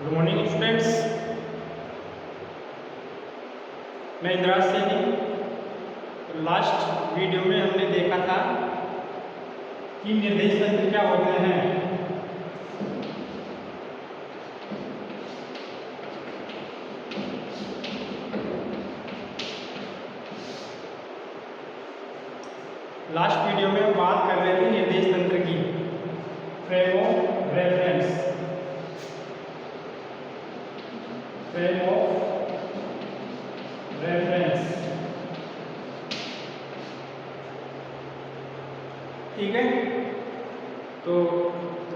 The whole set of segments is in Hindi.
गुड मॉर्निंग स्टूडेंट्स, मैं इंद्राज सैनी। लास्ट वीडियो में हमने देखा था कि निर्देश तंत्र क्या होते हैं। लास्ट वीडियो में हम बात कर रहे थे निर्देश तंत्र की, frame of reference. Frame of reference, ठीक है। तो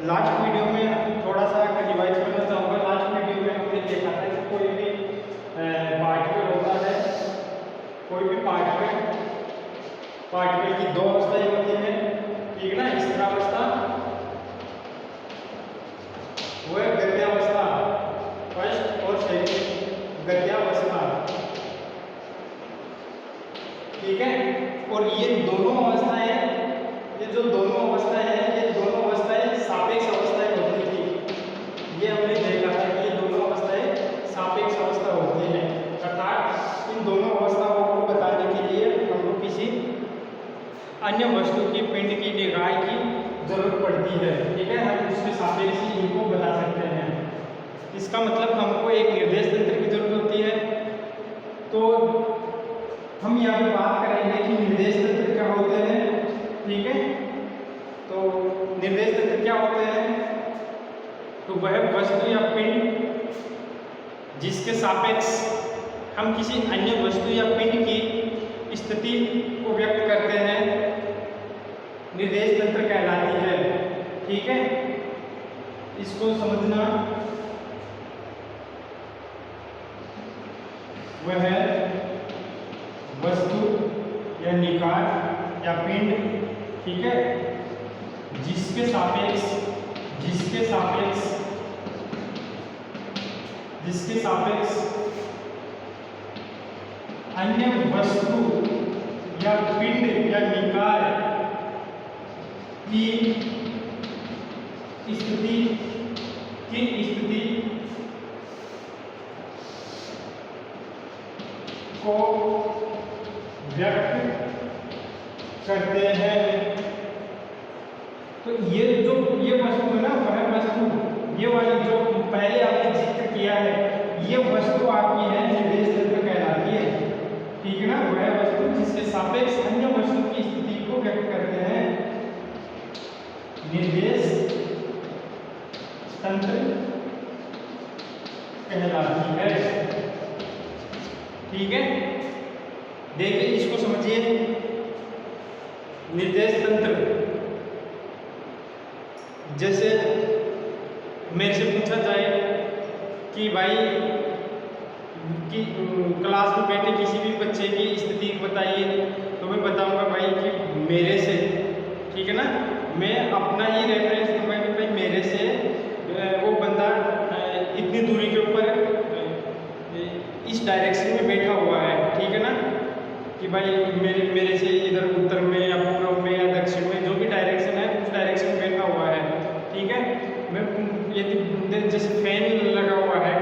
लास्ट वीडियो में थोड़ा सा रिवाइज करना चाहूँगा। लास्ट वीडियो में हमने देखा था कि कोई भी पार्टिकल होता है, कोई भी पार्टिकल की दो अवस्थाएं होती हैं, ठीक है ना। स्थिरावस्था व गत्यावस्था, फर्स्ट और सेकंड गत्यावस्था, ठीक है। और ये दोनों अवस्थाएं, ये जो दोनों अवस्थाएं हैं, ये दोनों अवस्थाएं सापेक्ष अवस्थाएं होती थी। ये हमने देखा था कि ये दोनों अवस्थाएं सापेक्ष अवस्था होती हैं। अर्थात इन दोनों अवस्थाओं को बताने के लिए हमको किसी अन्य वस्तु की पिंड की निगाह की जरूरत पड़ती है, ठीक है। हम उसके सापेक्ष ही इनको बता सकते हैं। इसका मतलब हमको एक निर्देश तंत्र की जरूरत होती है। तो हम यहाँ पे बात करेंगे कि निर्देश तंत्र क्या होते हैं, ठीक है। तो निर्देश तंत्र क्या होते हैं? तो वह वस्तु या पिंड जिसके सापेक्ष हम किसी अन्य वस्तु या पिंड की स्थिति को व्यक्त करते हैं, निर्देश तंत्र कहलाती है, ठीक है। इसको समझना, वह है वस्तु या निकाय या पिंड, ठीक है, जिसके सापेक्ष अन्य वस्तु या पिंड या निकाय की स्थिति को व्यक्त करते हैं। तो ये वस्तु है ना, वह वस्तु, ये वाली जो पहले आपने जिक्र किया है, ये वस्तु आपकी है, निर्देश तंत्र कहलाती है, ठीक है ना। वह वस्तु जिसके सापेक्ष अन्य वस्तु की स्थिति को व्यक्त करते हैं, निर्देश तंत्र कहलाती है, ठीक है। देखिए, इसको समझिए। निर्देश तंत्र, जैसे मेरे से पूछा जाए कि भाई कि क्लास में बैठे किसी भी बच्चे की स्थिति बताइए, तो मैं बताऊंगा भाई कि मेरे से, ठीक है ना। मैं अपना ही रेफरेंस दूंगा कि भाई मेरे से वो बंदा इतनी दूरी के ऊपर इस डायरेक्शन में बैठा हुआ है, ठीक है ना। कि भाई मेरे से इधर उत्तर में या पूर्व में या दक्षिण में जो भी डायरेक्शन है, उस डायरेक्शन में बैठा हुआ है, ठीक है। मैं यदि जैसे फैन लगा हुआ है,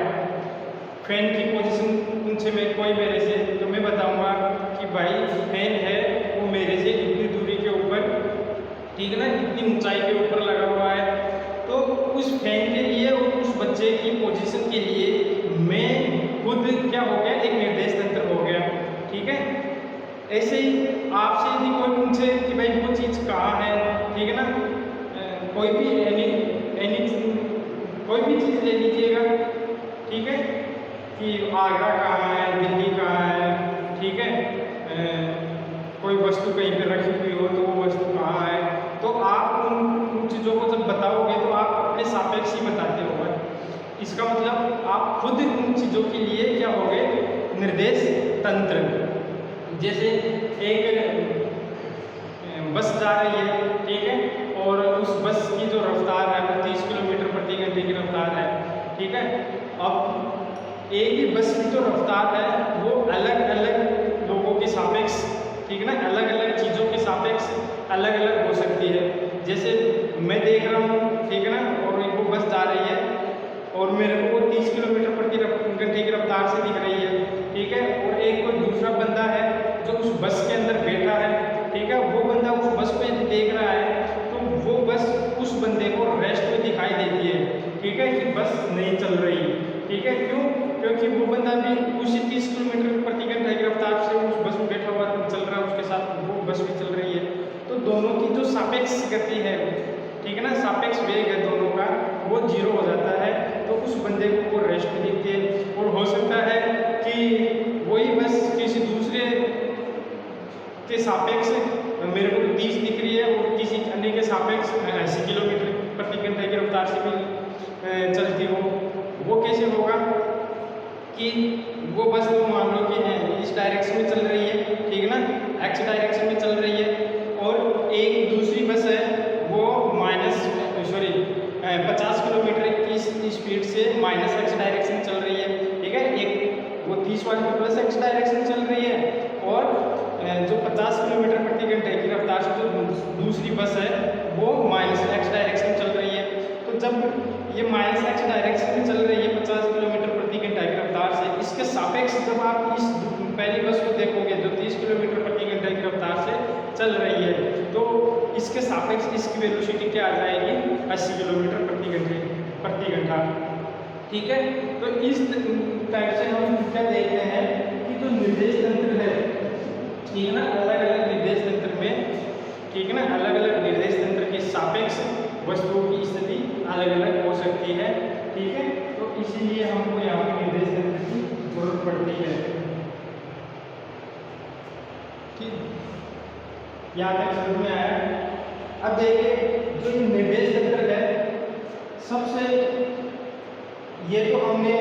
फैन की पोजीशन उनसे मैं कोई मेरे से, तो मैं बताऊंगा कि भाई फैन है वो मेरे से इतनी दूरी के ऊपर, ठीक है ना, इतनी ऊंचाई के ऊपर लगा हुआ है। तो उस फैन के लिए और उस बच्चे की पोजीशन के लिए मैं खुद क्या हो गया, एक निर्देश तंत्र हो गया, ठीक है। ऐसे ही आपसे यदि कोई पूछे कि भाई वो चीज़ कहाँ है, ठीक है ना, कोई भी कोई भी चीज़ ले लीजिएगा, ठीक है, कि आगरा कहाँ है, दिल्ली कहाँ है, ठीक है। कोई वस्तु कहीं पर रखी हुई हो तो वो वस्तु कहाँ है, तो आप उन चीज़ों को जब बताओगे तो आप अपने सापेक्ष ही बताते हो। इसका मतलब आप खुद उन चीज़ों के लिए क्या हो गए, निर्देश तंत्र। जैसे एक बस जा रही है, ठीक है, और उस बस की जो रफ्तार है वो 30 किलोमीटर प्रति घंटे की रफ्तार है, ठीक है। अब एक ही बस की जो रफ्तार है वो अलग अलग लोगों के सापेक्ष, ठीक है ना, अलग अलग चीज़ों के सापेक्ष अलग अलग हो सकती है। जैसे मैं देख रहा हूँ, ठीक है ना, और वो बस जा रही है और मेरे को वो 30 किलोमीटर प्रति घंटे की रफ्तार से दिख रही है, ठीक है। और एक कोई दूसरा बंदा है जो उस बस के अंदर बैठा है, ठीक है, वो बंदा उस बस पे देख रहा है, तो वो बस उस बंदे को रेस्ट में दिखाई देती है, ठीक है, कि बस नहीं चल रही, ठीक है। क्यों? क्योंकि वो बंदा भी उसी 30 किलोमीटर प्रति घंटे की रफ्तार से उस बस में बैठा हुआ चल रहा है, उसके साथ वो बस भी चल रही है। तो दोनों की जो सापेक्ष गति है, ठीक है ना, सापेक्ष वेग है दोनों का, वो 0 हो जाता है। तो उस बंदे को वो रेस्ट में दिखती है। और हो सकता है कि वही बस किसी दूसरे के सापेक्ष मेरे को 30 दिख रही है और किसी अन्य के सापेक्ष 80 किलोमीटर प्रति घंटे की रफ्तार से भी चलती हो। वो कैसे होगा कि वो बस तो मान लो कि इस डायरेक्शन में चल रही है, ठीक है ना, एक्स डायरेक्शन में चल रही है, और एक दूसरी बस है वो 50 किलोमीटर की स्पीड से -x डायरेक्शन चल रही है, ठीक है। एक वो 30 वाली बस x डायरेक्शन चल रही है, और जो 50 किलोमीटर प्रति घंटे की रफ्तार से जो दूसरी बस है वो -x डायरेक्शन चल रही है। तो जब ये -x डायरेक्शन में चल रही है 50 किलोमीटर प्रति घंटे की रफ्तार से, इसके सापेक्ष जब आप इस पहली बस को देखोगे जो 30 किलोमीटर प्रति घंटे की रफ्तार से चल रही है, तो इसके सापेक्ष इसकी वेलोसिटी क्या आ जाएगी? 80 किलोमीटर प्रति घंटा, ठीक है। तो इस टाइप से हम क्या देखते हैं कि जो निर्देश तंत्र है, ठीक है ना, अलग अलग निर्देश तंत्र में, ठीक है ना, अलग अलग निर्देश तंत्र के सापेक्ष वस्तुओं की स्थिति अलग अलग हो सकती है, ठीक है। तो इसीलिए हमको यहाँ पे निर्देश तंत्र की जरूरत पड़ती है, ठीक। यहाँ तक समझ में आया? अब देखिए जो निर्देश तंत्र है, सबसे ये तो हमने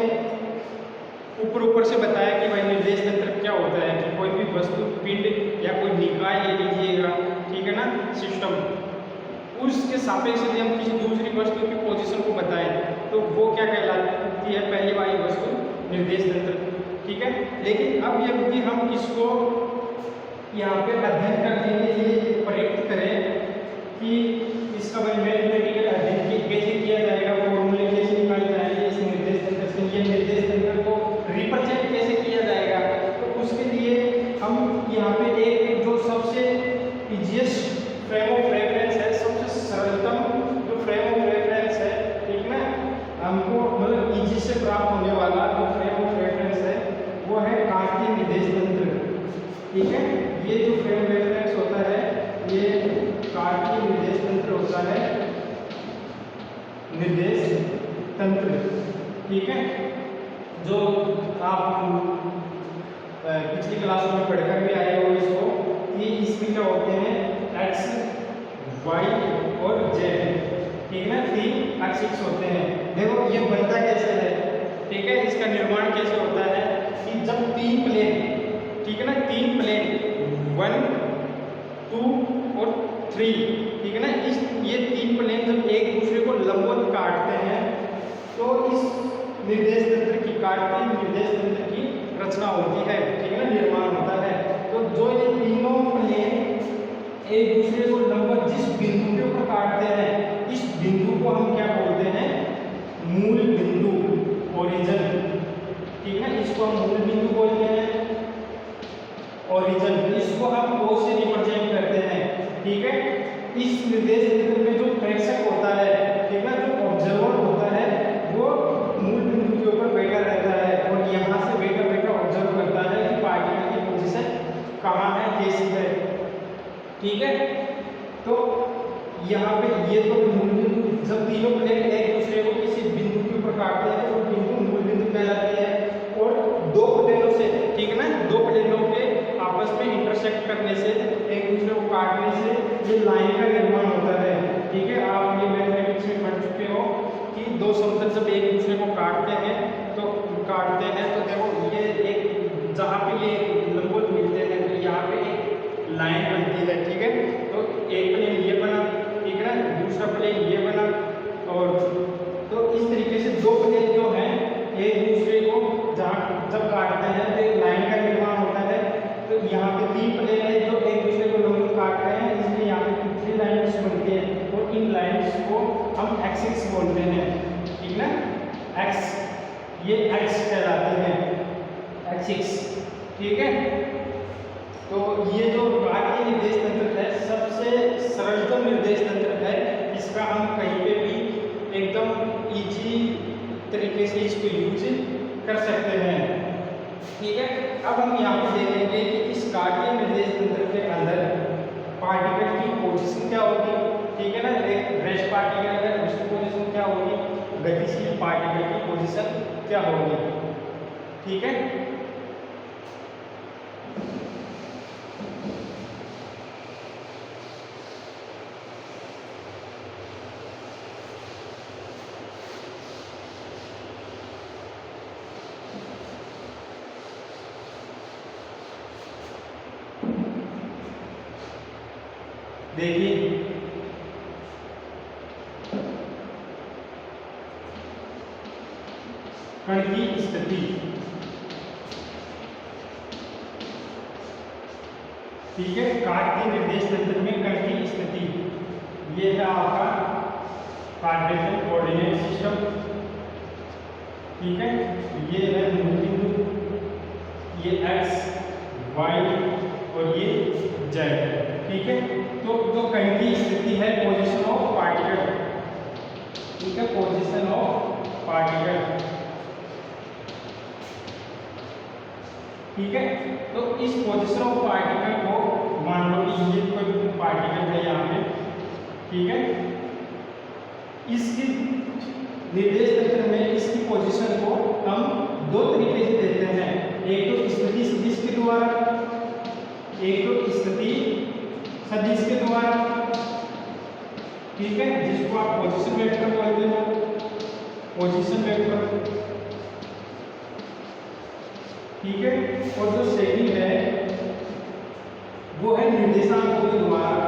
ऊपर से बताया कि भाई निर्देश तंत्र क्या होता है, कि कोई भी वस्तु, पिंड या कोई निकाय ले लीजिएगा, ठीक है ना, सिस्टम, उसके सापेक्ष यदि हम किसी दूसरी वस्तु की पोजीशन को बताएं तो वो क्या कहलाती है? पहली वाली वस्तु निर्देश तंत्र, ठीक है। लेकिन अब यदि हम इसको यहाँ पे अध्ययन करने के लिए प्रयुक्त करें कि इसका मैथमेटिकल अध्ययन कैसे किया जाएगा, फॉर्मूले कैसे निकाले जाएंगे इस निर्देश तंत्र से, ये निर्देश तंत्र को रिप्रेजेंट कैसे किया जाएगा, तो उसके लिए हम यहाँ पे एक जो सबसे इजीएस्ट फ्रेम ऑफ रेफरेंस है, सबसे सरलतम जो फ्रेम ऑफ रेफरेंस है, ठीक ना, हमको मतलब इजी से प्राप्त होने वाला जो फ्रेम ऑफ रेफरेंस है वो है कार्तीय निर्देश तंत्र, ठीक है। ये जो फ्रेम रेफरेंस होता है ये कार्तीय निर्देश तंत्र होता है, निर्देश तंत्र, ठीक है, जो आप पिछली क्लास में पढ़कर भी आए हो इसको, कि इसमें क्या होते हैं x, y और z, ठीक है ना, 3 एक्सिस होते हैं। देखो ये बनता कैसे है, ठीक है, इसका निर्माण कैसे होता है कि जब 3 प्लेन, ठीक है ना, 3 प्लेन 1, 2 और 3, ठीक है ना, ये 3 प्लेन जब एक दूसरे को लंबवत काटते हैं तो इस निर्देश तंत्र की, कार्तीय निर्देश तंत्र की रचना होती है, ठीक है ना, निर्माण होता है। तो जो ये तीनों प्लेन एक दूसरे को लंबवत जिस बिंदु के ऊपर काटते हैं, इस बिंदु को हम क्या बोलते हैं? मूल बिंदु, ओरिजिन, ठीक है, इसको हम मूल बिंदु बोलते हैं, ओरिजिन, इसको हम O से रिप्रेजेंट करते हैं, ठीक है। इस निर्देश तंत्र में जो प्रेक्षक होता है, ठीक है, जो ऑब्जर्वर होता है, वो मूल बिंदु के ऊपर बैठा रहता है और यहाँ से बैठा ऑब्जर्व करता है कि पार्टिकल की पोजीशन कहाँ है, कैसी है, ठीक है। तो यहाँ पे ये तो मूल बिंदु, जब तीनों प्लेन एक दूसरे को किसी बिंदु के ऊपर काटते हैं तो वो बिंदु मूल बिंदु कहलाती है। और दो प्लेनों से, ठीक है ना, दो प्लेनों के आपस में इंटरसेक्ट करने से, एक दूसरे को काटने से ये लाइन का निर्माण होता है, ठीक है। आप ये मैथमेटिक्स में पढ़ चुके हो कि दो समतल जब एक दूसरे को काटते हैं तो देखो ये एक, जहाँ पे ये लंबवत मिलते हैं तो यहाँ पे एक लाइन बनती है, ठीक है। तो एक प्लेन ये बना, ठीक है ना, दूसरा प्लेन ये बना, और तो इस तरीके से दो प्लेन जो हैं एक दूसरे को जहाँ जब काटते हैं तो एक लाइन का निर्माण होता है। तो यहाँ पे 3 प्लेन है जो एक दूसरे को लंबवत काट रहे हैं, इसलिए यहाँ पे 3 लाइन्स बनती है और इन लाइन्स को हम एक्सिस बोलते हैं, ठीक ना, एक्स 6। ठीक है, तो ये जो कार्तीय निर्देश तंत्र है सबसे सरलतम निर्देश तंत्र है। इसका हम कहीं पे भी एकदम इजी तरीके से इसको यूज कर सकते हैं। ठीक है, अब हम यहाँ पे देखेंगे कि इस कार्तीय निर्देश तंत्र के अंदर पार्टिकल की पोजीशन क्या होगी। ठीक है ना, एक रेस्ट पार्टिकल है उसकी पोजीशन क्या होगी, गतिशील पार्टिकल की पोजीशन क्या होगी। ठीक है, देखिए कण की स्थिति। ठीक है, कार्तीय निर्देश तंत्र में कण की स्थिति ये है आपका कार्टेशियन कोऑर्डिनेट सिस्टम। ठीक है, ये है मूल बिंदु, ये x y और ये z। ठीक है, तो जो कण की स्थिति है पोजीशन ऑफ पार्टिकल। ठीक है, पोजीशन ऑफ पार्टिकल। ठीक है, तो इस पोजीशन ऑफ पार्टिकल को मान लो कि ये कोई पार्टिकल है यहाँ पे। ठीक है, इसकी निर्देश तंत्र में इसकी पोजीशन को हम दो तरीके से देते हैं, एक तो स्थिति सदिश के द्वारा, एक तो स्थिति सदिश के द्वारा। ठीक है, जिसको आप पोजीशन वेक्टर बोलते हो, पोजीशन वेक्टर। ठीक है, और जो सेकंड है वो है निर्देशांकों के द्वारा,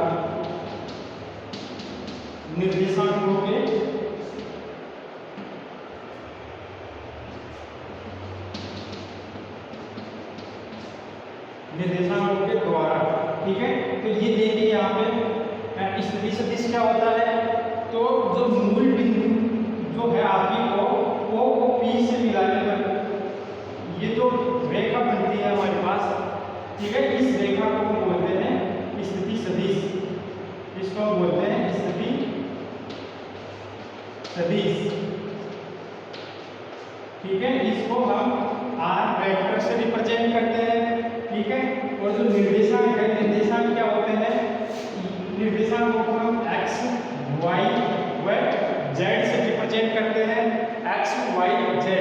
निर्देशांकों के द्वारा। ठीक है, तो ये देखिए यहाँ पे स्थिति सदिश क्या होता है, तो जो मूल बिंदु जो है आपकी ओ को पी से मिलाने पर ये जो रेखा बनती है हमारे पास। ठीक है, इस रेखा को हम बोलते हैं स्थिति सदिश, इसको हम बोलते हैं स्थिति सदिश। ठीक है, इसको हम आर वेक्टर से रिप्रेजेंट करते हैं। ठीक है, और जो निर्देशांक है, निर्देशांक क्या होते हैं, निर्देशांकों को हम x y व z से रिप्रेजेंट करते हैं, x y z।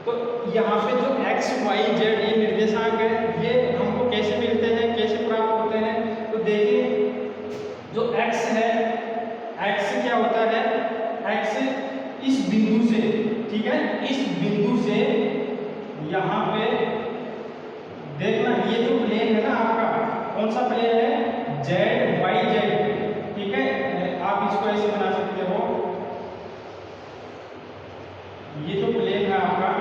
तो यहाँ पे जो x y z ये निर्देशांक है, ये हमको कैसे मिलते हैं, कैसे प्राप्त होते हैं। तो देखिए जो x है, x क्या होता है, x इस बिंदु से, ठीक है, इस बिंदु से यहाँ पे देखना, ये जो प्लेन है ना आपका, कौन सा प्लेन है, जेड वाई जेड। ठीक है, आप इसको ऐसे बना सकते हो, ये जो प्लेन है आपका,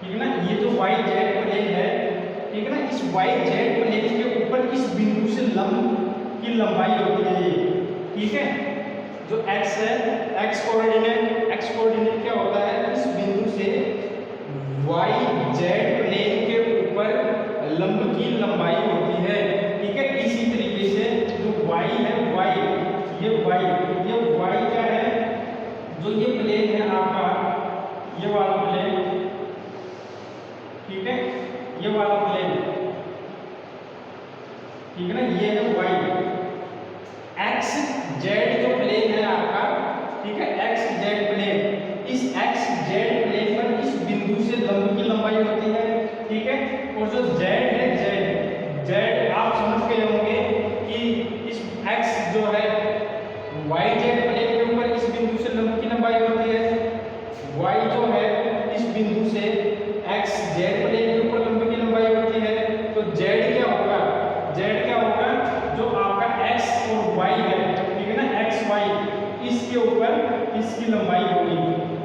ठीक है ना, ये जो वाई जेड प्लेन है, ठीक है ना, इस वाई जेड प्लेन के ऊपर इस बिंदु से लंब की लंबाई होती है ये। ठीक है, जो x है, x कोऑर्डिनेट क्या होता है, इस बिंदु से y z प्लेन के ऊपर लंब की लंबाई होती है। ठीक है, इसी तरीके से जो y है, ये y क्या है, जो ये प्लेन है आपका, ये वाला प्लेन। ठीक है, ये वाला प्लेन, ठीक है ना, ये है y। x z जो प्लेन है आपका, ठीक है, x z प्लेन, इस x z प्लेन पर इस बिंदु से लंब की लंबाई होती है। ठीक है, और जो z है, z आप समझ गए होंगे कि इस x जो है y z प्लेन के ऊपर इस बिंदु से लंब की लंबाई होती है, y जो है इस बिंदु से x z प्लेन के ऊपर लंब की लंबाई होती है। तो z क्या होगा, जो आपका x और y है, ठीक है ना, x y, इसके ऊपर इसकी लंबाई होगी।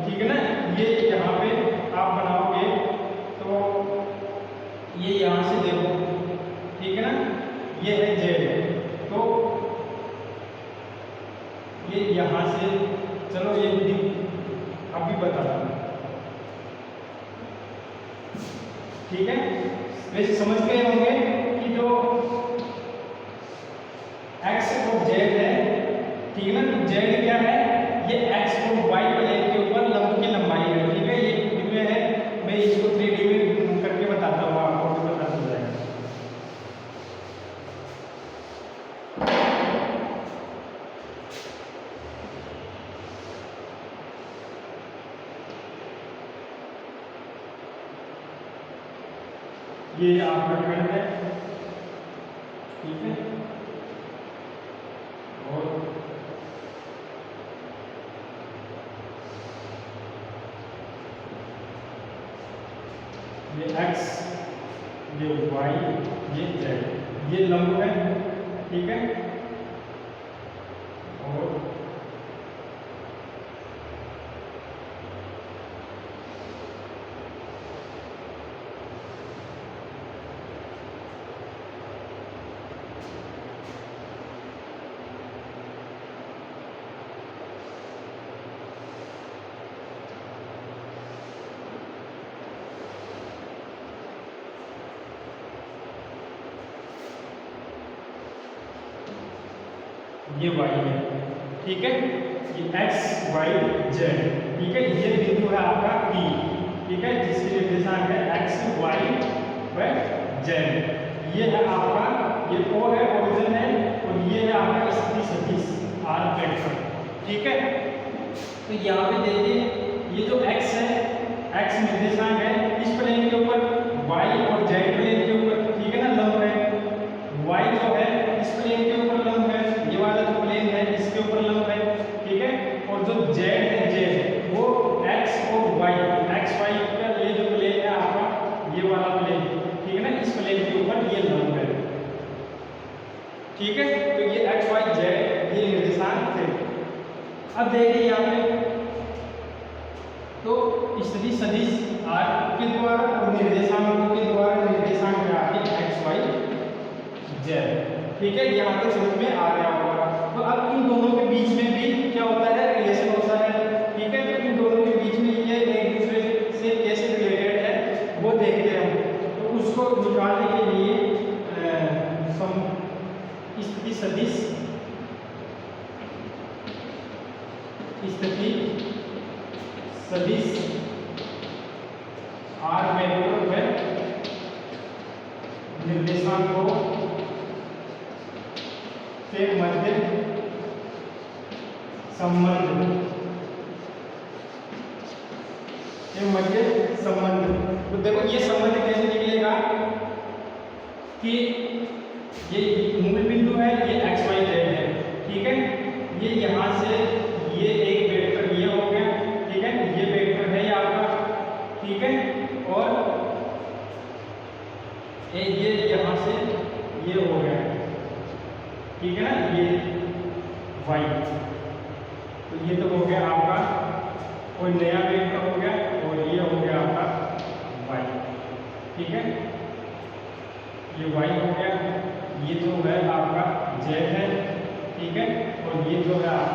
ठीक है ना, ये यहाँ पे आप बनाओगे तो ये यहाँ से देखो, ठीक है ना, ये है z, तो ये यहाँ से ठीक है, वैसे समझ गए होंगे कि जो एक्स और जेड है, ठीक है ना, तो जेड क्या है, ये एक्स और वाई प्लेन के ऊपर लंब की लंबाई है, ठीक है, ये 2D में है, मैं इसको 3D में करके बताता हूँ आपको, तो पता चल जाएगा। ये आपका खंड है, ठीक है, और ये x, ये y, ये z, ये लंब है, ठीक है, और ये y है, ठीक है, ये x y z, ठीक है, ये बिंदु है आपका P, ठीक है, जिसके निर्देशांक है x y व z, ये है आपका, ये O है, ओरिजिन है, और ये है आपका स्थिति सदिश r वेक्टर, ठीक है। तो यहाँ पे देखिए ये जो x है, x निर्देशांक है इस प्लेन के ऊपर, y और z प्लेन के ऊपर, ठीक है ना, लंब है, y जो है इस प्लेन के ऊपर लंब है, ये वाला जो प्लेन है इसके ऊपर लंब है, ठीक है, और जो z है, z वो x और y, x y का ये जो प्लेन है आपका, ये वाला प्लेन, ठीक है ना, इस प्लेन के ऊपर ये लंब है, ठीक है, तो ये x y z ये निर्देशांक थे। अब देखिए यहाँ पे, तो स्थिति सदिश r के द्वारा और निर्देशांकों के द्वारा निर्देशांक है आपके x y z, ठीक है, यहाँ तक समझ में आ गया होगा। तो अब इन दोनों के बीच में भी क्या होता है, रिलेशन होता है, ठीक है, तो इन दोनों के बीच में ये एक दूसरे से कैसे रिलेटेड है वो देखते हैं हम। तो उसको निकालने के लिए स्थिति सदिश, स्थिति सदिश r वेक्टर है निर्देशांकों के मध्य संबंध, के मध्य संबंध, तो देखो ये संबंध कैसे निकलेगा कि ये मूल बिंदु है, ये x y z है, ठीक है, ये यहाँ से ये एक वेक्टर ये हो गया, ठीक है, ये वेक्टर है ये आपका, ठीक है, और ये यहाँ से ये हो गया, ठीक है ना, ये y, तो ये तो हो गया आपका कोई नया वेक्टर हो गया, और ये हो गया आपका y, ठीक है, ये y हो गया, ये जो है आपका z है, ठीक है, और ये जो है आपका